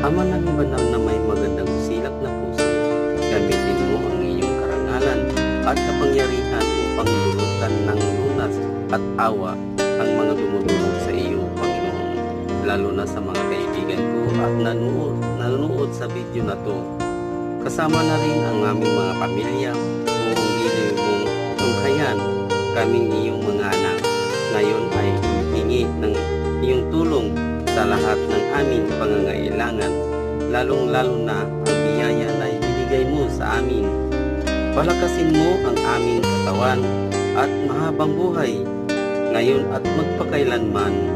Ama namin banal na may magandang silak na puso, gamitin mo ang iyong karangalan at kapangyarihan upang lulutan ng lunas at awa ang mga dumudulog sa iyo, Panginoon, lalo na sa mga kaibigan ko at nanonood sa video na to. Kasama na rin ang aming mga pamilya, buong giliw mong tunghayan, kaming iyong mga anak. Ngayon ay humihingi ng iyong tulong sa lahat ng aming pangangailangan, lalong-lalo na ang biyaya na ibinigay mo sa amin. Palakasin mo ang aming katawan at mahabang buhay, ngayon at magpakailanman.